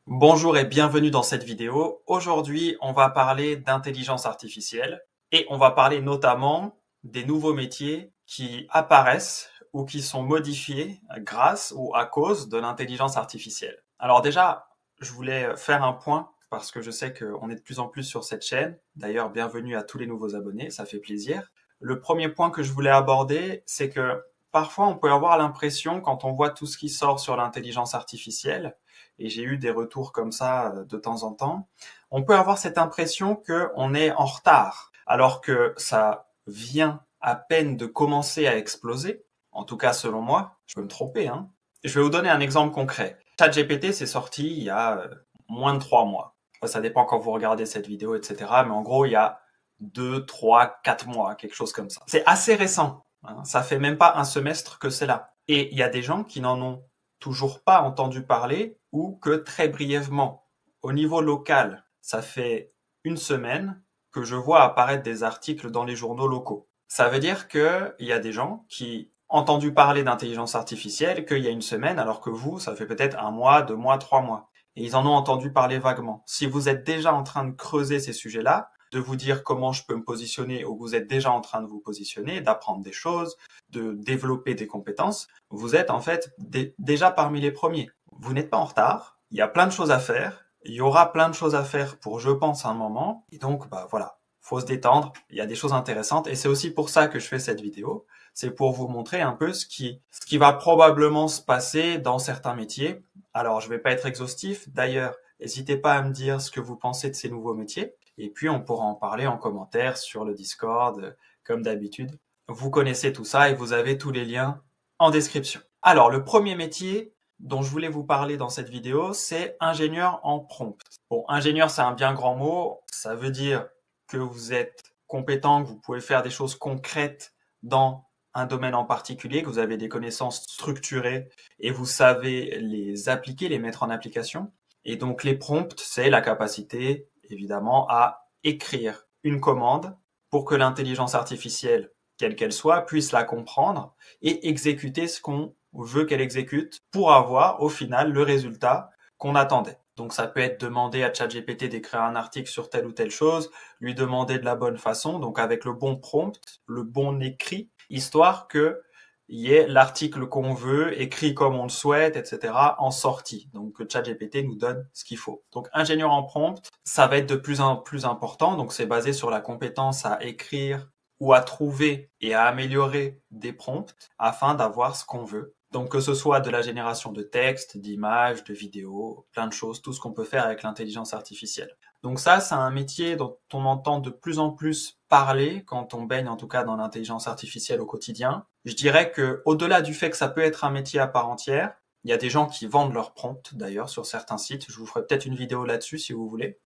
Bonjour et bienvenue dans cette vidéo. Aujourd'hui, on va parler d'intelligence artificielle et on va parler notamment des nouveaux métiers qui apparaissent ou qui sont modifiés grâce ou à cause de l'intelligence artificielle. Alors déjà, je voulais faire un point parce que je sais qu'on est de plus en plus sur cette chaîne. D'ailleurs, bienvenue à tous les nouveaux abonnés, ça fait plaisir. Le premier point que je voulais aborder, c'est que parfois on peut avoir l'impression, quand on voit tout ce qui sort sur l'intelligence artificielle, et j'ai eu des retours comme ça de temps en temps, on peut avoir cette impression qu'on est en retard, alors que ça vient à peine de commencer à exploser, en tout cas selon moi, je peux me tromper, hein. Je vais vous donner un exemple concret. ChatGPT, c'est sorti il y a moins de 3 mois. Ça dépend quand vous regardez cette vidéo, etc. Mais en gros, il y a 2, 3, 4 mois, quelque chose comme ça. C'est assez récent, hein. Ça fait même pas un semestre que c'est là. Et il y a des gens qui n'en ont toujours pas entendu parler ou que très brièvement. Au niveau local, ça fait une semaine que je vois apparaître des articles dans les journaux locaux. Ça veut dire qu'il y a des gens qui ont entendu parler d'intelligence artificielle qu'il y a une semaine, alors que vous, ça fait peut-être 1 mois, 2 mois, 3 mois. Et ils en ont entendu parler vaguement. Si vous êtes déjà en train de creuser ces sujets-là, de vous dire comment je peux me positionner, ou vous êtes déjà en train de vous positionner, d'apprendre des choses, de développer des compétences, vous êtes en fait déjà parmi les premiers. Vous n'êtes pas en retard, il y a plein de choses à faire, il y aura plein de choses à faire pour, je pense, un moment, et donc voilà, faut se détendre, il y a des choses intéressantes, et c'est aussi pour ça que je fais cette vidéo, c'est pour vous montrer un peu ce qui va probablement se passer dans certains métiers. Alors, je vais pas être exhaustif, d'ailleurs, n'hésitez pas à me dire ce que vous pensez de ces nouveaux métiers, et puis on pourra en parler en commentaire sur le Discord, comme d'habitude. Vous connaissez tout ça et vous avez tous les liens en description. Alors, le premier métier dont je voulais vous parler dans cette vidéo, c'est ingénieur en prompt. Bon, ingénieur, c'est un bien grand mot. Ça veut dire que vous êtes compétent, que vous pouvez faire des choses concrètes dans un domaine en particulier, que vous avez des connaissances structurées et vous savez les appliquer, les mettre en application. Et donc, les prompts, c'est la capacité, évidemment, à écrire une commande pour que l'intelligence artificielle, quelle qu'elle soit, puisse la comprendre et exécuter ce qu'on veut qu'elle exécute pour avoir au final le résultat qu'on attendait. Donc ça peut être demander à ChatGPT d'écrire un article sur telle ou telle chose, lui demander de la bonne façon, donc avec le bon prompt, le bon écrit, histoire que y ait l'article qu'on veut, écrit comme on le souhaite, etc., en sortie. Donc que ChatGPT nous donne ce qu'il faut. Donc ingénieur en prompt, ça va être de plus en plus important. Donc c'est basé sur la compétence à écrire ou à trouver et à améliorer des prompts afin d'avoir ce qu'on veut. Donc que ce soit de la génération de texte, d'images, de vidéos, plein de choses, tout ce qu'on peut faire avec l'intelligence artificielle. Donc ça, c'est un métier dont on entend de plus en plus parler quand on baigne en tout cas dans l'intelligence artificielle au quotidien. Je dirais que au-delà du fait que ça peut être un métier à part entière, il y a des gens qui vendent leurs prompts d'ailleurs sur certains sites. Je vous ferai peut-être une vidéo là-dessus si vous voulez.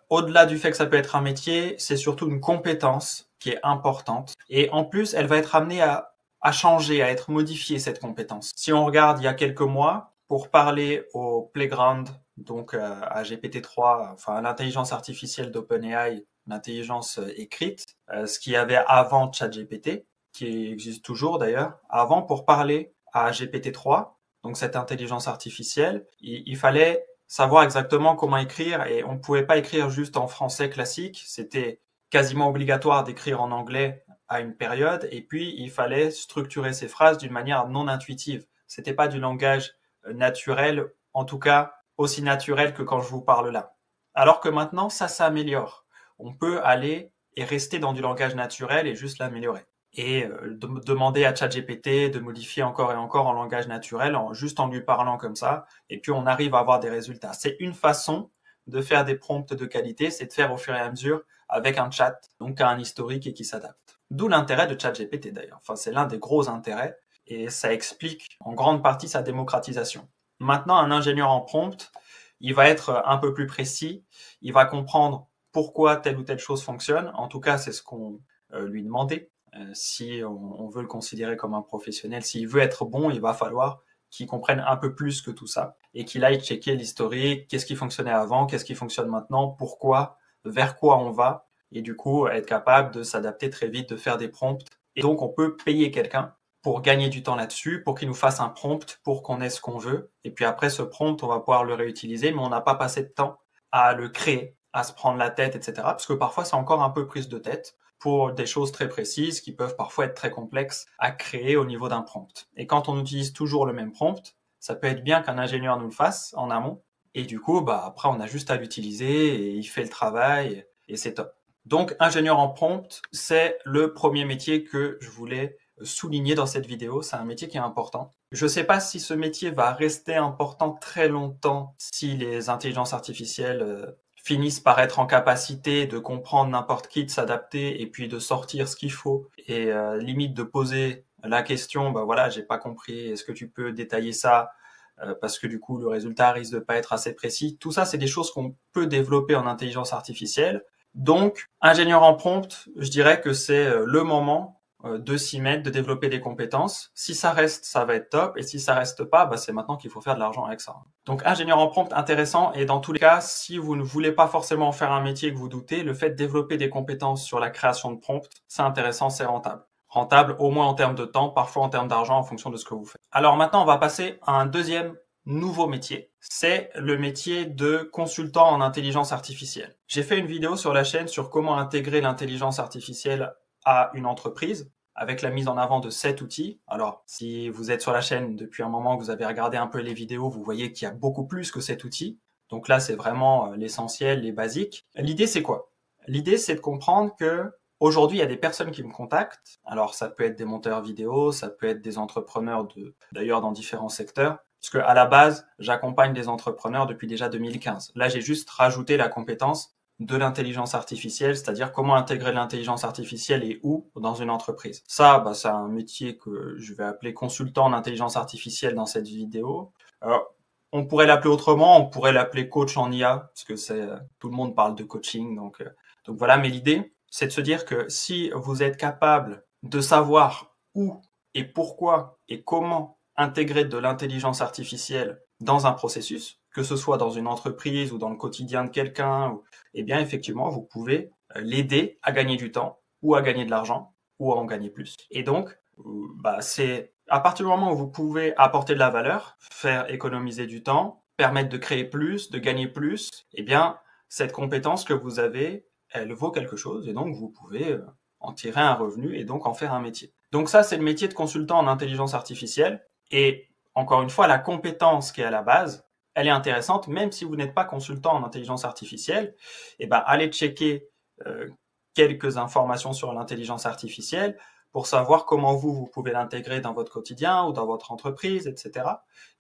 Au-delà du fait que ça peut être un métier, c'est surtout une compétence qui est importante. Et en plus, elle va être amenée à changer, à être modifiée, cette compétence. Si on regarde il y a quelques mois, pour parler au Playground, donc à GPT-3, enfin à l'intelligence artificielle d'OpenAI, l'intelligence écrite, ce qu'il y avait avant ChatGPT, qui existe toujours d'ailleurs, avant pour parler à GPT-3, donc cette intelligence artificielle, il fallait savoir exactement comment écrire et on ne pouvait pas écrire juste en français classique, c'était quasiment obligatoire d'écrire en anglais à une période et puis il fallait structurer ces phrases d'une manière non intuitive. C'était pas du langage naturel, en tout cas aussi naturel que quand je vous parle là. Alors que maintenant, ça s'améliore. On peut aller et rester dans du langage naturel et juste l'améliorer. Et demander à ChatGPT de modifier encore et encore en langage naturel, juste en lui parlant comme ça, et puis on arrive à avoir des résultats. C'est une façon de faire des prompts de qualité, c'est de faire au fur et à mesure avec un chat, donc un historique et qui s'adapte. D'où l'intérêt de ChatGPT d'ailleurs. Enfin, c'est l'un des gros intérêts et ça explique en grande partie sa démocratisation. Maintenant, un ingénieur en prompt, il va être un peu plus précis, il va comprendre pourquoi telle ou telle chose fonctionne. En tout cas, c'est ce qu'on lui demandait. Si on veut le considérer comme un professionnel, s'il veut être bon, il va falloir qu'il comprenne un peu plus que tout ça et qu'il aille checker l'historique, qu'est-ce qui fonctionnait avant, qu'est-ce qui fonctionne maintenant, pourquoi, vers quoi on va, et du coup être capable de s'adapter très vite, de faire des prompts. Et donc on peut payer quelqu'un pour gagner du temps là-dessus, pour qu'il nous fasse un prompt pour qu'on ait ce qu'on veut. Et puis après, ce prompt, on va pouvoir le réutiliser, mais on n'a pas passé de temps à le créer, à se prendre la tête, etc. Parce que parfois, c'est encore un peu prise de tête pour des choses très précises qui peuvent parfois être très complexes à créer au niveau d'un prompt. Et quand on utilise toujours le même prompt, ça peut être bien qu'un ingénieur nous le fasse en amont. Et du coup, après, on a juste à l'utiliser et il fait le travail et c'est top. Donc, ingénieur en prompt, c'est le premier métier que je voulais souligner dans cette vidéo. C'est un métier qui est important. Je ne sais pas si ce métier va rester important très longtemps si les intelligences artificielles finissent par être en capacité de comprendre n'importe qui, de s'adapter et puis de sortir ce qu'il faut et limite de poser la question, voilà, j'ai pas compris, est-ce que tu peux détailler ça? Parce que du coup, le résultat risque de pas être assez précis. Tout ça, c'est des choses qu'on peut développer en intelligence artificielle. Donc, ingénieur en prompt, je dirais que c'est le moment de s'y mettre, de développer des compétences. Si ça reste, ça va être top. Et si ça reste pas, c'est maintenant qu'il faut faire de l'argent avec ça. Donc, ingénieur en prompt, intéressant. Et dans tous les cas, si vous ne voulez pas forcément faire un métier que vous doutez, le fait de développer des compétences sur la création de prompts, c'est intéressant, c'est rentable. Rentable au moins en termes de temps, parfois en termes d'argent en fonction de ce que vous faites. Alors maintenant, on va passer à un deuxième nouveau métier. C'est le métier de consultant en intelligence artificielle. J'ai fait une vidéo sur la chaîne sur comment intégrer l'intelligence artificielle à une entreprise avec la mise en avant de 7 outils. Alors, si vous êtes sur la chaîne depuis un moment, que vous avez regardé un peu les vidéos, vous voyez qu'il y a beaucoup plus que 7 outils. Donc là, c'est vraiment l'essentiel, les basiques. L'idée, c'est quoi? L'idée, c'est de comprendre que aujourd'hui, il y a des personnes qui me contactent. Alors, ça peut être des monteurs vidéo, ça peut être des entrepreneurs d'ailleurs dans différents secteurs. Parce que à la base, j'accompagne des entrepreneurs depuis déjà 2015. Là, j'ai juste rajouté la compétence de l'intelligence artificielle, c'est-à-dire comment intégrer l'intelligence artificielle et où dans une entreprise. Ça, c'est un métier que je vais appeler consultant en intelligence artificielle dans cette vidéo. Alors, on pourrait l'appeler autrement, on pourrait l'appeler coach en IA, parce que tout le monde parle de coaching, donc voilà. Mais l'idée, c'est de se dire que si vous êtes capable de savoir où et pourquoi et comment intégrer de l'intelligence artificielle dans un processus, que ce soit dans une entreprise ou dans le quotidien de quelqu'un, eh bien effectivement, vous pouvez l'aider à gagner du temps ou à gagner de l'argent ou à en gagner plus. Et donc, c'est à partir du moment où vous pouvez apporter de la valeur, faire économiser du temps, permettre de créer plus, de gagner plus, eh bien cette compétence que vous avez, elle vaut quelque chose et donc vous pouvez en tirer un revenu et donc en faire un métier. Donc ça, c'est le métier de consultant en intelligence artificielle. Et encore une fois, la compétence qui est à la base, elle est intéressante, même si vous n'êtes pas consultant en intelligence artificielle. Allez checker quelques informations sur l'intelligence artificielle pour savoir comment vous pouvez l'intégrer dans votre quotidien ou dans votre entreprise, etc.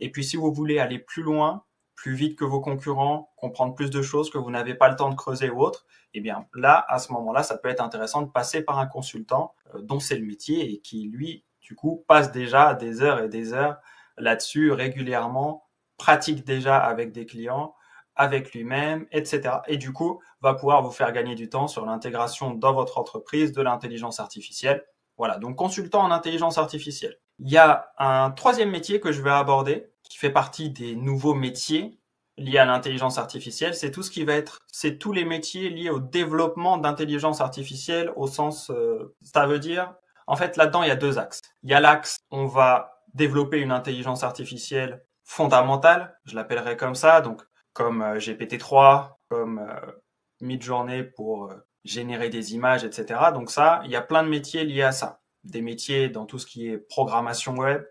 Et puis, si vous voulez aller plus loin, plus vite que vos concurrents, comprendre plus de choses que vous n'avez pas le temps de creuser ou autre, eh bien là, à ce moment-là, ça peut être intéressant de passer par un consultant dont c'est le métier et qui, lui, du coup, passe déjà des heures et des heures là-dessus régulièrement, pratique déjà avec des clients, avec lui-même, etc. Et du coup, va pouvoir vous faire gagner du temps sur l'intégration dans votre entreprise de l'intelligence artificielle. Voilà, donc consultant en intelligence artificielle. Il y a un troisième métier que je vais aborder, qui fait partie des nouveaux métiers liés à l'intelligence artificielle, c'est tous les métiers liés au développement d'intelligence artificielle au sens, ça veut dire, en fait, là-dedans, il y a deux axes. Il y a l'axe, on va développer une intelligence artificielle fondamentale, je l'appellerai comme ça, donc comme GPT-3, comme Midjourney pour générer des images, etc. Donc ça, il y a plein de métiers liés à ça. Des métiers dans tout ce qui est programmation web,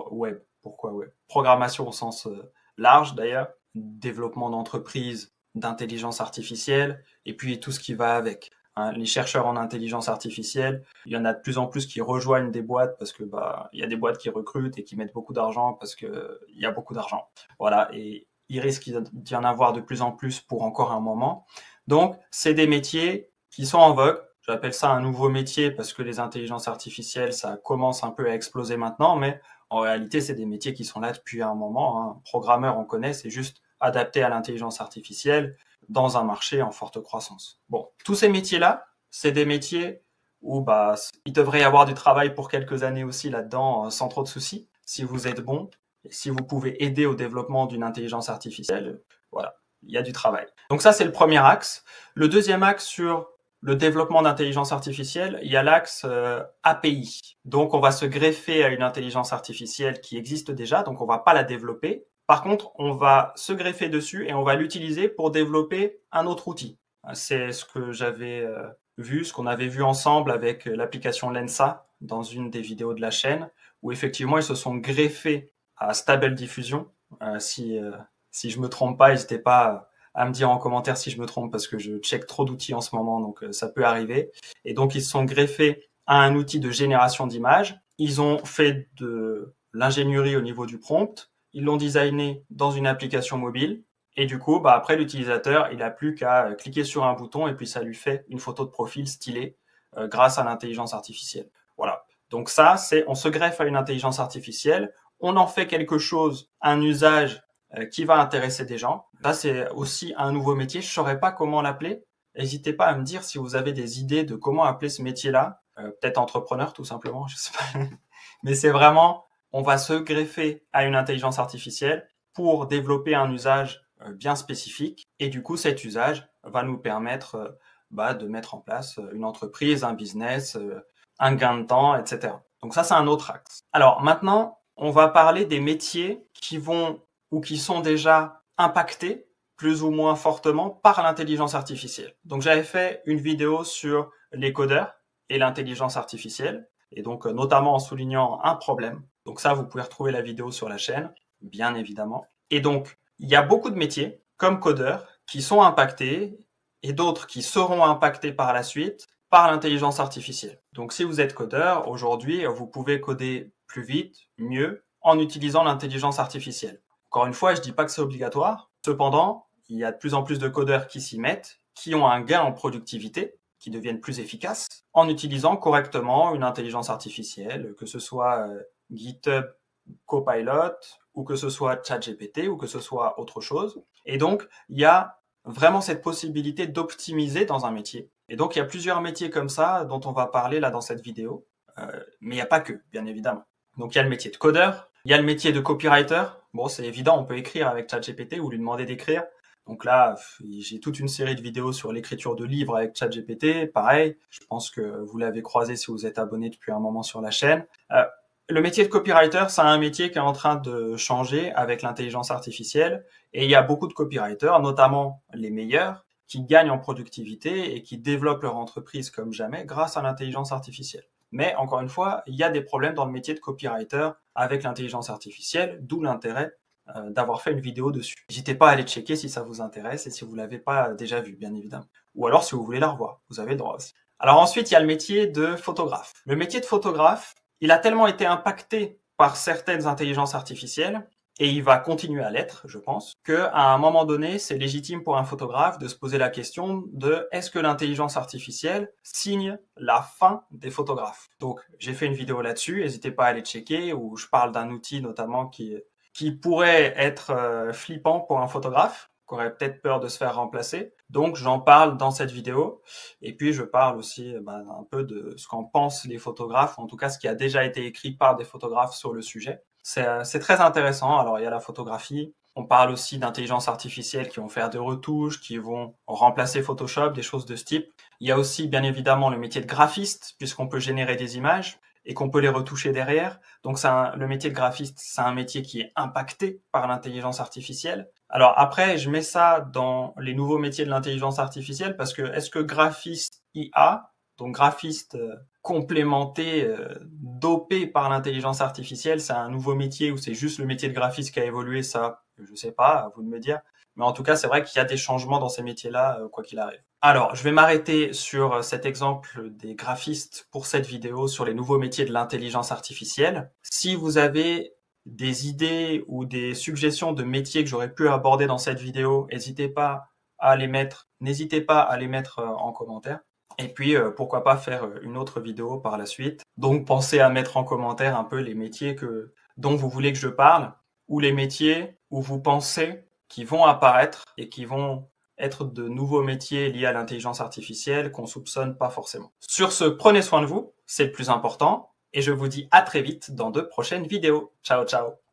web, pourquoi web? Programmation au sens large d'ailleurs, développement d'entreprises, d'intelligence artificielle, et puis tout ce qui va avec. Les chercheurs en intelligence artificielle, il y en a de plus en plus qui rejoignent des boîtes parce que il y a des boîtes qui recrutent et qui mettent beaucoup d'argent parce que il y a beaucoup d'argent. Voilà, et il risque d'y en avoir de plus en plus pour encore un moment. Donc, c'est des métiers qui sont en vogue. J'appelle ça un nouveau métier parce que les intelligences artificielles, ça commence un peu à exploser maintenant, mais en réalité, c'est des métiers qui sont là depuis un moment. Programmeur, on connaît, c'est juste adapté à l'intelligence artificielle dans un marché en forte croissance. Bon, tous ces métiers-là, c'est des métiers où il devrait y avoir du travail pour quelques années aussi là-dedans, sans trop de soucis, si vous êtes bon, et si vous pouvez aider au développement d'une intelligence artificielle, voilà, il y a du travail. Donc ça, c'est le premier axe. Le deuxième axe sur le développement d'intelligence artificielle, il y a l'axe API. Donc, on va se greffer à une intelligence artificielle qui existe déjà, donc on va pas la développer. Par contre, on va se greffer dessus et on va l'utiliser pour développer un autre outil. C'est ce que j'avais vu, ce qu'on avait vu ensemble avec l'application Lensa dans une des vidéos de la chaîne, où effectivement, ils se sont greffés à Stable Diffusion. Si je me trompe pas, n'hésitez pas à me dire en commentaire si je me trompe parce que je check trop d'outils en ce moment, donc ça peut arriver. Et donc, ils se sont greffés à un outil de génération d'images. Ils ont fait de l'ingénierie au niveau du prompt. Ils l'ont designé dans une application mobile. Et du coup, après, l'utilisateur, il a plus qu'à cliquer sur un bouton et puis ça lui fait une photo de profil stylée grâce à l'intelligence artificielle. Voilà. Donc ça, on se greffe à une intelligence artificielle, on en fait quelque chose, un usage qui va intéresser des gens. Là, c'est aussi un nouveau métier. Je saurais pas comment l'appeler. N'hésitez pas à me dire si vous avez des idées de comment appeler ce métier-là. Peut-être entrepreneur, tout simplement. Je sais pas. Mais c'est vraiment, on va se greffer à une intelligence artificielle pour développer un usage bien spécifique. Et du coup, cet usage va nous permettre de mettre en place une entreprise, un business, un gain de temps, etc. Donc ça, c'est un autre axe. Alors maintenant, on va parler des métiers qui vont ou qui sont déjà impactés plus ou moins fortement par l'intelligence artificielle. Donc j'avais fait une vidéo sur les codeurs et l'intelligence artificielle, et donc notamment en soulignant un problème. Donc ça, vous pouvez retrouver la vidéo sur la chaîne, bien évidemment. Et donc, il y a beaucoup de métiers, comme codeurs, qui sont impactés, et d'autres qui seront impactés par la suite par l'intelligence artificielle. Donc si vous êtes codeur, aujourd'hui, vous pouvez coder plus vite, mieux, en utilisant l'intelligence artificielle. Encore une fois, je dis pas que c'est obligatoire. Cependant, il y a de plus en plus de codeurs qui s'y mettent, qui ont un gain en productivité, qui deviennent plus efficaces, en utilisant correctement une intelligence artificielle, que ce soit GitHub Copilot, ou que ce soit ChatGPT, ou que ce soit autre chose. Et donc, il y a vraiment cette possibilité d'optimiser dans un métier. Et donc, il y a plusieurs métiers comme ça dont on va parler là dans cette vidéo. Mais il n'y a pas que, bien évidemment. Donc, il y a le métier de codeur, il y a le métier de copywriter. Bon, c'est évident, on peut écrire avec ChatGPT ou lui demander d'écrire. Donc là, j'ai toute une série de vidéos sur l'écriture de livres avec ChatGPT. Pareil, je pense que vous l'avez croisé si vous êtes abonné depuis un moment sur la chaîne. Le métier de copywriter, c'est un métier qui est en train de changer avec l'intelligence artificielle. Et il y a beaucoup de copywriters, notamment les meilleurs, qui gagnent en productivité et qui développent leur entreprise comme jamais grâce à l'intelligence artificielle. Mais encore une fois, il y a des problèmes dans le métier de copywriter avec l'intelligence artificielle, d'où l'intérêt d'avoir fait une vidéo dessus. N'hésitez pas à aller checker si ça vous intéresse et si vous l'avez pas déjà vu, bien évidemment. Ou alors si vous voulez la revoir, vous avez le droit aussi. Alors ensuite, il y a le métier de photographe. Le métier de photographe, il a tellement été impacté par certaines intelligences artificielles, et il va continuer à l'être, je pense, qu'à un moment donné, c'est légitime pour un photographe de se poser la question de est-ce que l'intelligence artificielle signe la fin des photographes? Donc, j'ai fait une vidéo là-dessus, n'hésitez pas à aller checker, où je parle d'un outil notamment qui pourrait être flippant pour un photographe, qui aurait peut-être peur de se faire remplacer. Donc, j'en parle dans cette vidéo. Et puis, je parle aussi un peu de ce qu'en pensent les photographes, ou en tout cas ce qui a déjà été écrit par des photographes sur le sujet. C'est très intéressant. Alors, il y a la photographie. On parle aussi d'intelligence artificielle qui vont faire des retouches, qui vont remplacer Photoshop, des choses de ce type. Il y a aussi, bien évidemment, le métier de graphiste, puisqu'on peut générer des images et qu'on peut les retoucher derrière. Donc, le métier de graphiste, c'est un métier qui est impacté par l'intelligence artificielle. Alors après, je mets ça dans les nouveaux métiers de l'intelligence artificielle parce que est-ce que graphiste IA, donc graphiste complémenté, dopé par l'intelligence artificielle, c'est un nouveau métier ou c'est juste le métier de graphiste qui a évolué? Ça, je sais pas, à vous de me dire. Mais en tout cas, c'est vrai qu'il y a des changements dans ces métiers-là, quoi qu'il arrive. Alors, je vais m'arrêter sur cet exemple des graphistes pour cette vidéo sur les nouveaux métiers de l'intelligence artificielle. Si vous avez des idées ou des suggestions de métiers que j'aurais pu aborder dans cette vidéo, n'hésitez pas à les mettre en commentaire. Et puis, pourquoi pas faire une autre vidéo par la suite. Donc, pensez à mettre en commentaire un peu les métiers dont vous voulez que je parle, ou les métiers où vous pensez qui vont apparaître et qui vont être de nouveaux métiers liés à l'intelligence artificielle qu'on soupçonne pas forcément. Sur ce, prenez soin de vous, c'est le plus important, et je vous dis à très vite dans de prochaines vidéos. Ciao, ciao!